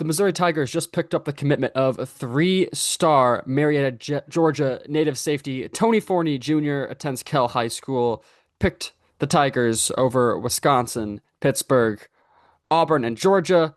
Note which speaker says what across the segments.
Speaker 1: The Missouri Tigers just picked up the commitment of a three-star Marietta, Georgia native safety. Tony Forney Jr. attends Kell High School. Picked the Tigers over Wisconsin, Pittsburgh, Auburn, and Georgia,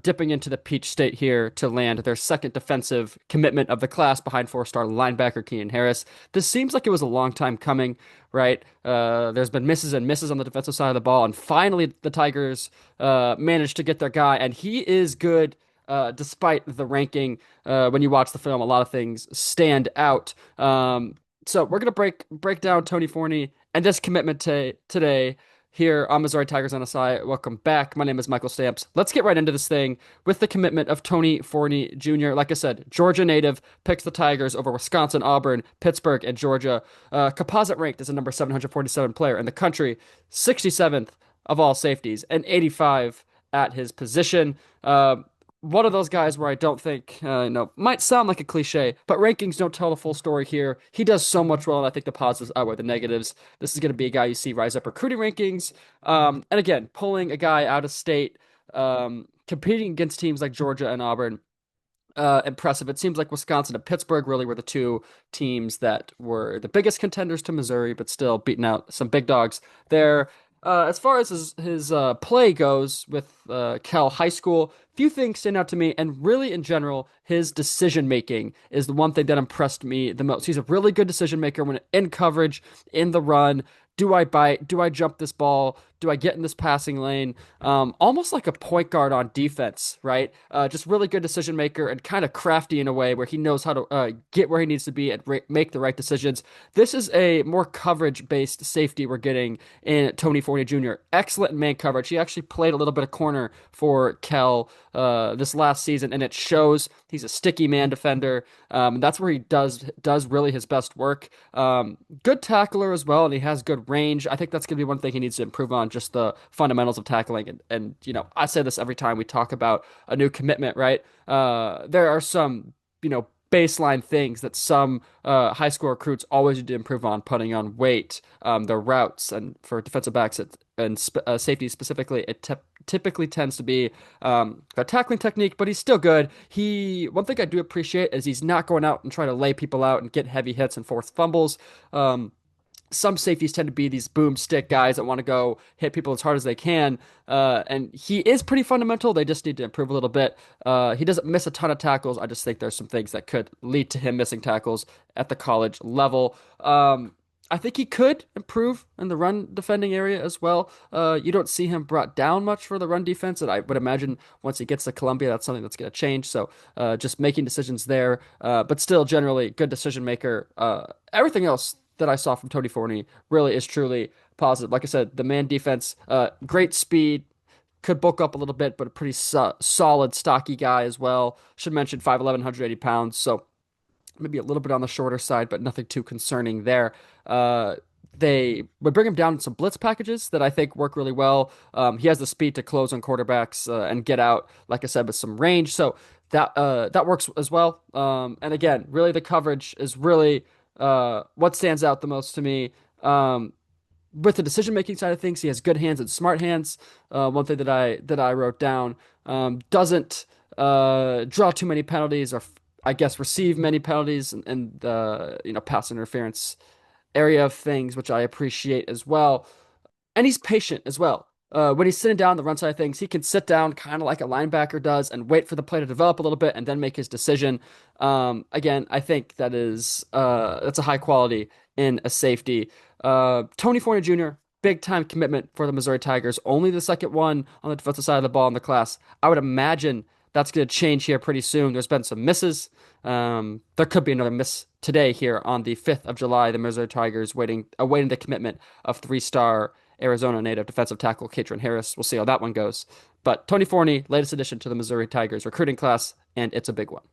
Speaker 1: dipping into the Peach State here to land their second defensive commitment of the class behind four-star linebacker Keenan Harris. This seems like it was a long time coming, right? There's been misses and misses on the defensive side of the ball, and finally the Tigers managed to get their guy, and he is good. Despite the ranking, when you watch the film, a lot of things stand out. So we're gonna break down Tony Forney and this commitment today here on Missouri Tigers NSI. Welcome back. My name is Michael Stamps. Let's get right into this thing with the commitment of Tony Forney Jr. Like I said, Georgia native picks the Tigers over Wisconsin, Auburn, Pittsburgh, and Georgia. Composite ranked as a number 747 player in the country, 67th of all safeties, and 85 at his position. One of those guys where I don't think, might sound like a cliche, but rankings don't tell the full story here. He does so much well, and I think the positives outweigh the negatives. This is going to be a guy you see rise up recruiting rankings. And again, pulling a guy out of state, competing against teams like Georgia and Auburn. Impressive. It seems like Wisconsin and Pittsburgh really were the two teams that were the biggest contenders to Missouri, but still beating out some big dogs there. As far as his play goes with Cal High School, few things stand out to me, and really in general, his decision making is the one thing that impressed me the most. He's a really good decision maker when in coverage, in the run. Do I bite? Do I jump this ball? Do I get in this passing lane? Almost like a point guard on defense, right? Just really good decision maker and kind of crafty in a way where he knows how to get where he needs to be and make the right decisions. This is a more coverage based safety we're getting in Tony Forney Jr. Excellent in man coverage. He actually played a little bit of corner for Kel this last season, and it shows. He's a sticky man defender. That's where he does really his best work. Good tackler as well, and he has good range. I think that's going to be one thing he needs to improve on, just the fundamentals of tackling. And I say this every time we talk about a new commitment, right? There are some, baseline things that some high school recruits always need to improve on, putting on weight, their routes, and for defensive backs and safety specifically, it typically tends to be a tackling technique, but he's still good. One thing I do appreciate is he's not going out and trying to lay people out and get heavy hits and force fumbles. Some safeties tend to be these boomstick guys that want to go hit people as hard as they can. And he is pretty fundamental. They just need to improve a little bit. He doesn't miss a ton of tackles. I just think there's some things that could lead to him missing tackles at the college level. I think he could improve in the run defending area as well. You don't see him brought down much for the run defense, and I would imagine once he gets to Columbia, that's something that's going to change. So just making decisions there, but still generally good decision maker. Everything else that I saw from Tony Forney really is truly positive. Like I said, the man defense, great speed, could bulk up a little bit, but a pretty solid, stocky guy as well. Should mention 5'11", 180 pounds, so maybe a little bit on the shorter side, but nothing too concerning there. They would bring him down in some blitz packages that I think work really well. He has the speed to close on quarterbacks and get out, like I said, with some range. So that works as well. And again, really the coverage is really what stands out the most to me. With the decision-making side of things, he has good hands and smart hands. One thing that I wrote down, doesn't draw too many penalties or I guess receive many penalties and pass interference area of things, which I appreciate as well. And he's patient as well. When he's sitting down the run side of things, he can sit down kind of like a linebacker does and wait for the play to develop a little bit and then make his decision. Again, I think that's a high quality in a safety. Tony Forney Jr., big time commitment for the Missouri Tigers. Only the second one on the defensive side of the ball in the class. I would imagine that's going to change here pretty soon. There's been some misses. There could be another miss today here on the 5th of July. The Missouri Tigers awaiting the commitment of three-star Arizona native defensive tackle Katrin Harris. We'll see how that one goes. But Tony Forney, latest addition to the Missouri Tigers recruiting class, and it's a big one.